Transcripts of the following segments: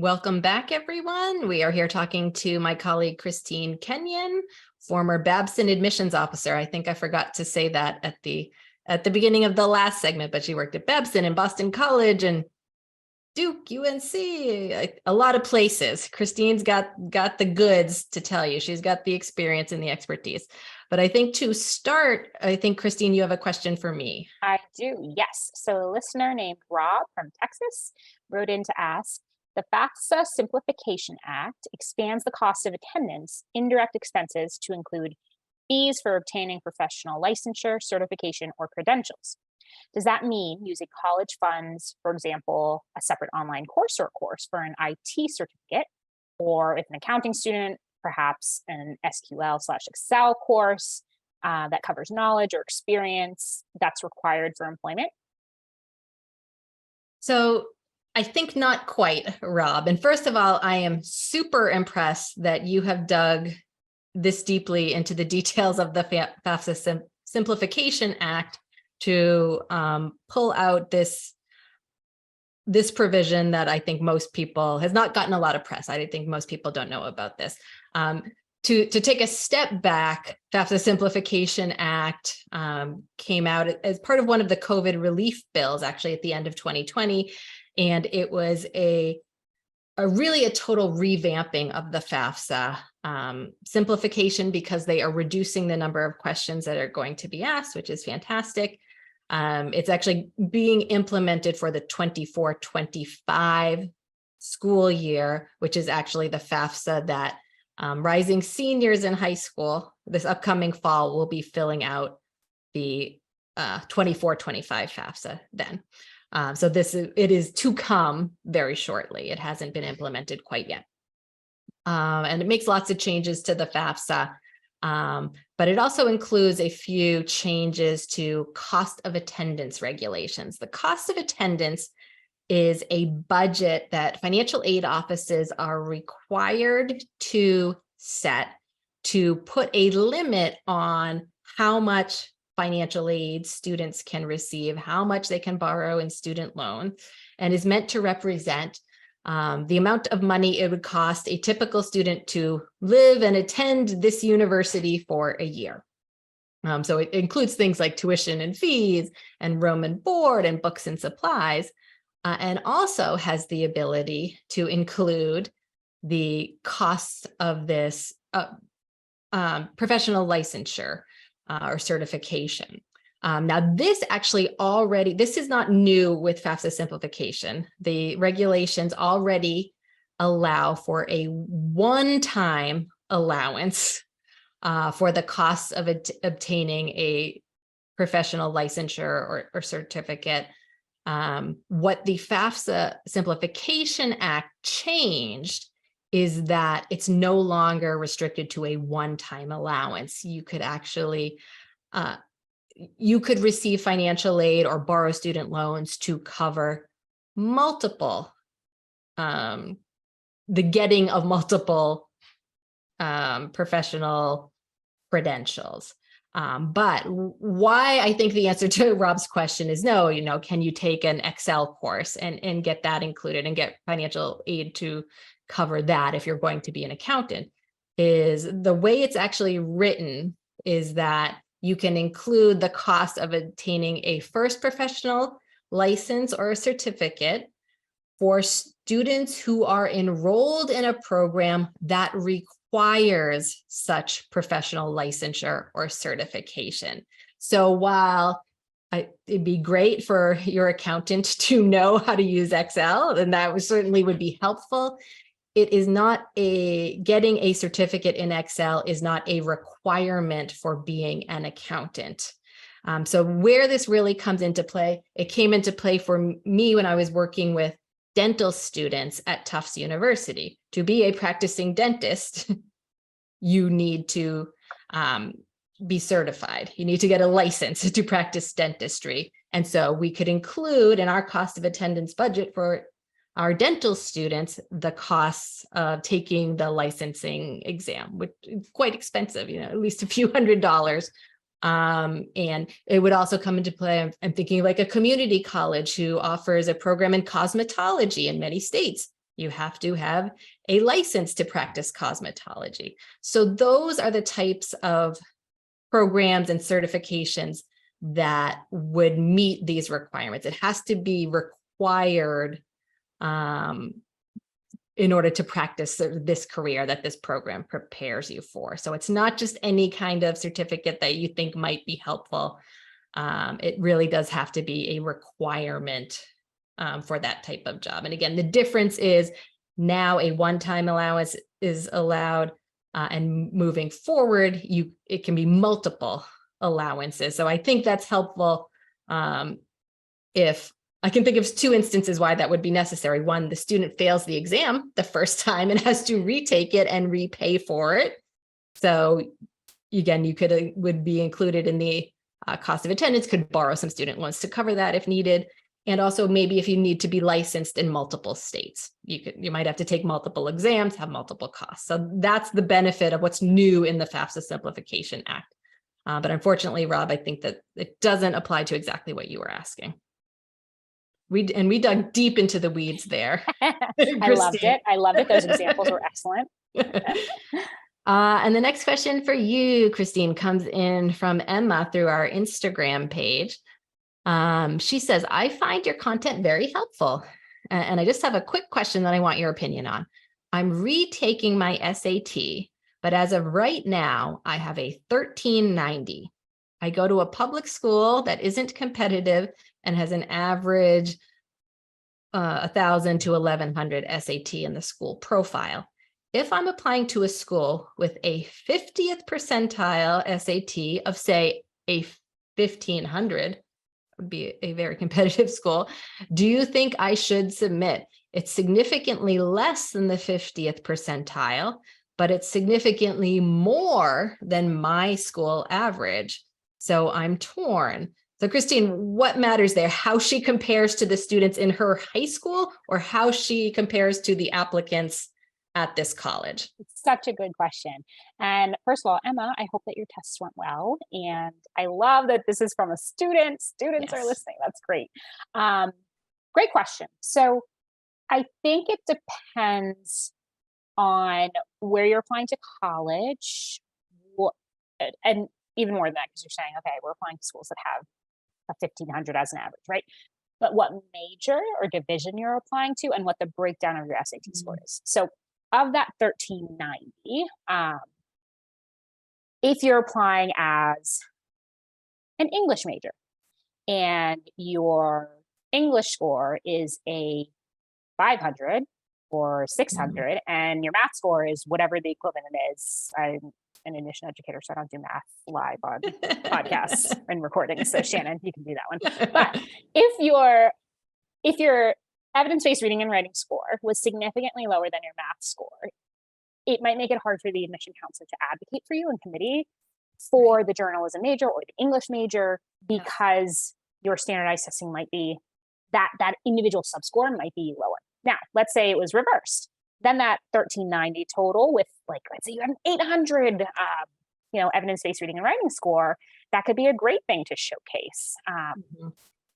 Welcome back, everyone. We are here talking to my colleague, Christine Kenyon, former Babson admissions officer. I think I forgot to say that at the beginning of the last segment, but she worked at Babson and Boston College and Duke, UNC, a lot of places. Christine's got the goods to tell you. She's got the experience and the expertise. But I think to start, I think, Christine, you have a question for me. I do, yes. So a listener named Rob from Texas wrote in to ask, the FAFSA Simplification Act expands the cost of attendance, indirect expenses to include fees for obtaining professional licensure, certification, or credentials. Does that mean using college funds, for example, a separate online course or course for an IT certificate, or if an accounting student, perhaps an SQL/Excel course that covers knowledge or experience that's required for employment? So I think not quite, Rob. And first of all, I am super impressed that you have dug this deeply into the details of the FAFSA Simplification Act to pull out this provision that I think most people has not gotten a lot of press. I think most people don't know about this. To take a step back, FAFSA Simplification Act came out as part of one of the COVID relief bills, actually at the end of 2020. And it was really a total revamping of the FAFSA simplification, because they are reducing the number of questions that are going to be asked, which is fantastic. It's actually being implemented for the 24-25 school year, which is actually the FAFSA that rising seniors in high school this upcoming fall will be filling out the 24-25 FAFSA then. So it is to come very shortly. It hasn't been implemented quite yet. And it makes lots of changes to the FAFSA, but it also includes a few changes to cost of attendance regulations. The cost of attendance is a budget that financial aid offices are required to set to put a limit on how much financial aid students can receive, how much they can borrow in student loan, and is meant to represent the amount of money it would cost a typical student to live and attend this university for a year. So it includes things like tuition and fees and room and board and books and supplies, and also has the ability to include the costs of this professional licensure or certification. Now, this is not new with FAFSA simplification. The regulations already allow for a one-time allowance for the costs of obtaining a professional licensure or certificate. What the FAFSA Simplification Act changed is that it's no longer restricted to a one-time allowance. You could actually, you could receive financial aid or borrow student loans to cover multiple, the getting of multiple professional credentials. But why I think the answer to Rob's question is no, can you take an Excel course and get that included and get financial aid to cover that if you're going to be an accountant, is the way it's actually written is that you can include the cost of obtaining a first professional license or a certificate for students who are enrolled in a program that requires such professional licensure or certification. So while it'd be great for your accountant to know how to use Excel, and that certainly would be helpful, it is not getting a certificate in Excel is not a requirement for being an accountant. So where this really comes into play, it came into play for me when I was working with dental students at Tufts University. To be a practicing dentist, you need to be certified. You need to get a license to practice dentistry. And so we could include in our cost of attendance budget for our dental students the costs of taking the licensing exam, which is quite expensive, at least a few $100s. And it would also come into play, I'm thinking like a community college who offers a program in cosmetology in many states. You have to have a license to practice cosmetology. So those are the types of programs and certifications that would meet these requirements. It has to be required in order to practice this career that this program prepares you for. So it's not just any kind of certificate that you think might be helpful. It really does have to be a requirement for that type of job. And again, the difference is now a one-time allowance is allowed, and moving forward, it can be multiple allowances. So I think that's helpful. If I can think of 2 instances why that would be necessary. One, the student fails the exam the first time and has to retake it and repay for it. So again, you would be included in the cost of attendance, could borrow some student loans to cover that if needed. And also maybe if you need to be licensed in multiple states, you might have to take multiple exams, have multiple costs. So that's the benefit of what's new in the FAFSA Simplification Act. But unfortunately, Rob, I think that it doesn't apply to exactly what you were asking. We dug deep into the weeds there. I loved it. I loved it. Those examples were excellent. And the next question for you, Christine, comes in from Emma through our Instagram page. She says, I find your content very helpful. And I just have a quick question that I want your opinion on. I'm retaking my SAT, but as of right now, I have a 1390. I go to a public school that isn't competitive and has an average 1,000 to 1,100 SAT in the school profile. If I'm applying to a school with a 50th percentile SAT of, say, a 1,500, would be a very competitive school, do you think I should submit? It's significantly less than the 50th percentile, but it's significantly more than my school average. So I'm torn. So Christine, what matters there? How she compares to the students in her high school or how she compares to the applicants at this college? It's such a good question. And first of all, Emma, I hope that your tests went well. And I love that this is from a student. Students are listening. That's great. Great question. So I think it depends on where you're applying to college, and even more than that, because you're saying, okay, we're applying to schools that have a 1,500 as an average, right? But what major or division you're applying to and what the breakdown of your SAT score is. So of that 1,390, if you're applying as an English major and your English score is a 500 or 600 and your math score is whatever the equivalent is. I'm an English educator, so I don't do math live on podcasts and recordings. So Shannon, you can do that one. But if your evidence-based reading and writing score was significantly lower than your math score, it might make it hard for the admission counselor to advocate for you in committee for the journalism major or the English major, because your standardized testing might be that individual subscore might be lower. Now, let's say it was reversed. Then that 1,390 total with, like, let's say you have an 800, evidence-based reading and writing score, that could be a great thing to showcase.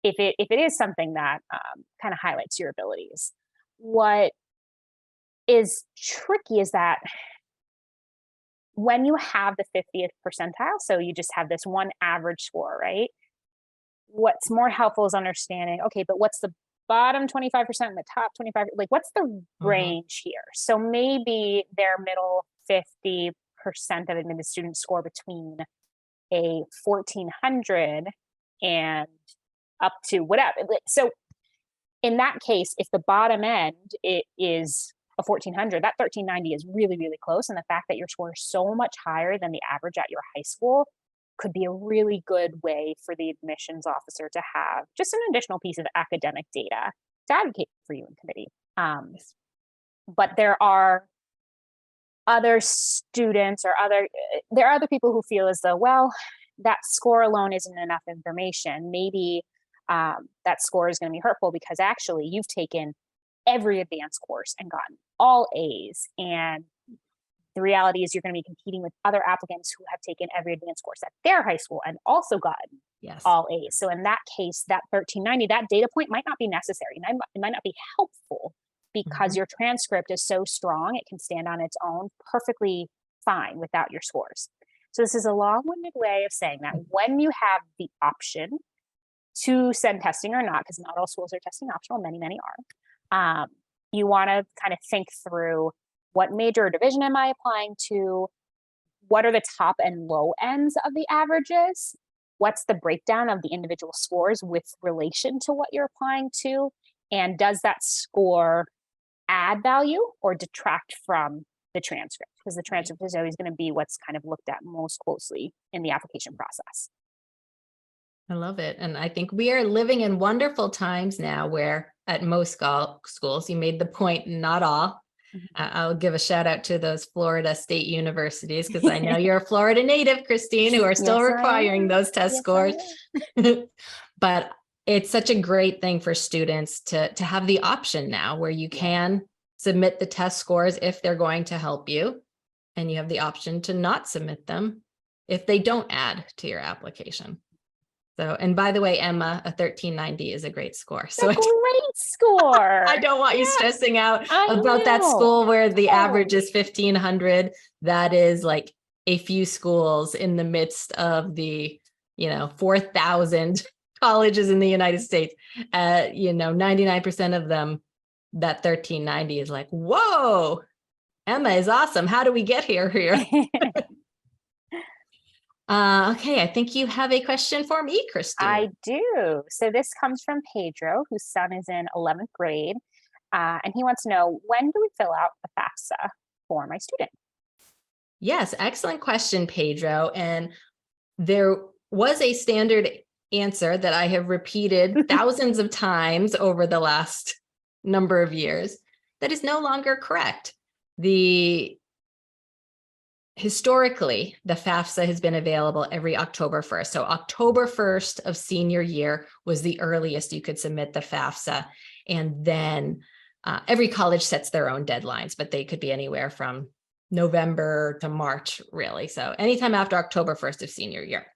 If it is something that kind of highlights your abilities. What is tricky is that when you have the 50th percentile, so you just have this one average score, right? What's more helpful is understanding, okay, but what's the bottom 25% and the top 25, like what's the range here? So maybe their middle 50% of admitted students score between a 1,400 and up to whatever. So in that case, if the bottom end it is a 1,400, that 1,390 is really, really close. And the fact that your score is so much higher than the average at your high school could be a really good way for the admissions officer to have just an additional piece of academic data to advocate for you in committee. But there are other students or there are other people who feel as though, well, that score alone isn't enough information. Maybe that score is going to be hurtful because actually you've taken every advanced course and gotten all A's, and the reality is you're going to be competing with other applicants who have taken every advanced course at their high school and also gotten all A's. So in that case, that 1,390, that data point might not be necessary. It might not be helpful because your transcript is so strong, it can stand on its own perfectly fine without your scores. So this is a long-winded way of saying that when you have the option to send testing or not, because not all schools are testing optional, many are, you want to kind of think through, what major or division am I applying to? What are the top and low ends of the averages? What's the breakdown of the individual scores with relation to what you're applying to? And does that score add value or detract from the transcript? Because the transcript is always going to be what's kind of looked at most closely in the application process. I love it. And I think we are living in wonderful times now where at most schools, you made the point, not all. I'll give a shout out to those Florida state universities, because I know you're a Florida native, Christine, who are still requiring those test scores. But it's such a great thing for students to have the option now where you can submit the test scores if they're going to help you, and you have the option to not submit them if they don't add to your application. So, and by the way, Emma, a 1390 is a great score. So a great score. I don't want you stressing out about that school where the average is 1500. That is like a few schools in the midst of the, 4,000 colleges in the United States. 99% of them, that 1390 is like, whoa, Emma is awesome. How do we get here? Okay, I think you have a question for me, Christine. I do. So this comes from Pedro, whose son is in 11th grade, and he wants to know, when do we fill out the FAFSA for my student? Yes, excellent question, Pedro. And there was a standard answer that I have repeated thousands of times over the last number of years that is no longer correct. Historically, the FAFSA has been available every October 1st. So October 1st of senior year was the earliest you could submit the FAFSA. And then every college sets their own deadlines, but they could be anywhere from November to March, really. So anytime after October 1st of senior year.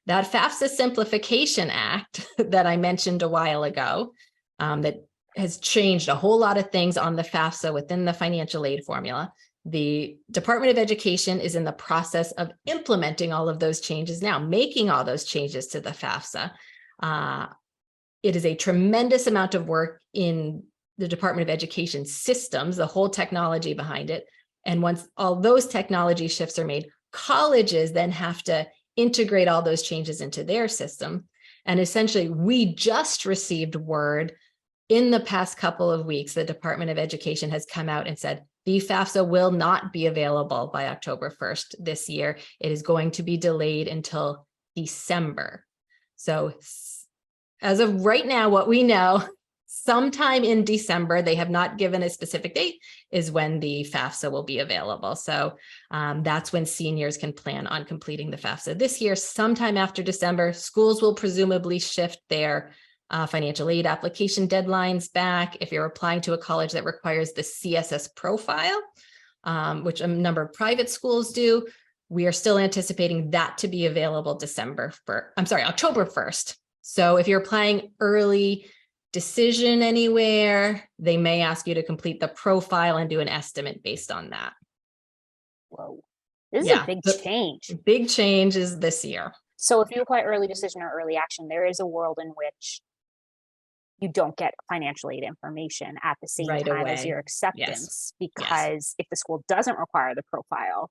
That FAFSA Simplification Act that I mentioned a while ago, that has changed a whole lot of things on the FAFSA within the financial aid formula. The Department of Education is in the process of implementing all of those changes now, making all those changes to the FAFSA. It is a tremendous amount of work in the Department of Education systems, the whole technology behind it. And once all those technology shifts are made, colleges then have to integrate all those changes into their system. And essentially, we just received word in the past couple of weeks, the Department of Education has come out and said, the FAFSA will not be available by October 1st this year. It is going to be delayed until December. So as of right now, what we know, sometime in December, they have not given a specific date, is when the FAFSA will be available. So that's when seniors can plan on completing the FAFSA this year. Sometime after December, schools will presumably shift their financial aid application deadlines back. If you're applying to a college that requires the CSS profile, which a number of private schools do, we are still anticipating that to be available October 1st. So if you're applying early decision anywhere, they may ask you to complete the profile and do an estimate based on that. Whoa, this is a big change. Big change is this year. So if you apply early decision or early action, there is a world in which you don't get financial aid information at the same time as your acceptance, because if the school doesn't require the profile,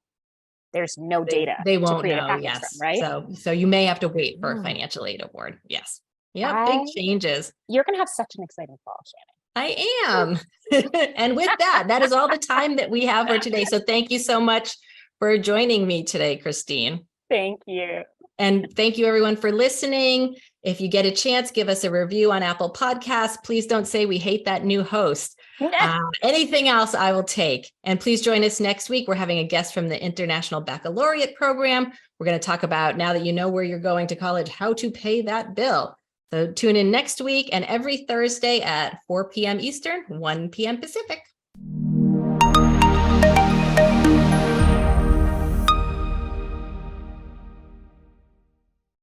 there's no data. They won't to create know, a package from, right? So you may have to wait for a financial aid award. Yes. Yeah, big changes. You're going to have such an exciting fall, Shannon. I am. And with that is all the time that we have for today. So thank you so much for joining me today, Christine. Thank you. And thank you everyone for listening. If you get a chance, give us a review on Apple Podcasts. Please don't say we hate that new host. Anything else I will take. And please join us next week. We're having a guest from the International Baccalaureate Program. We're going to talk about, now that you know where you're going to college, how to pay that bill. So tune in next week and every Thursday at 4 p.m. Eastern, 1 p.m. Pacific.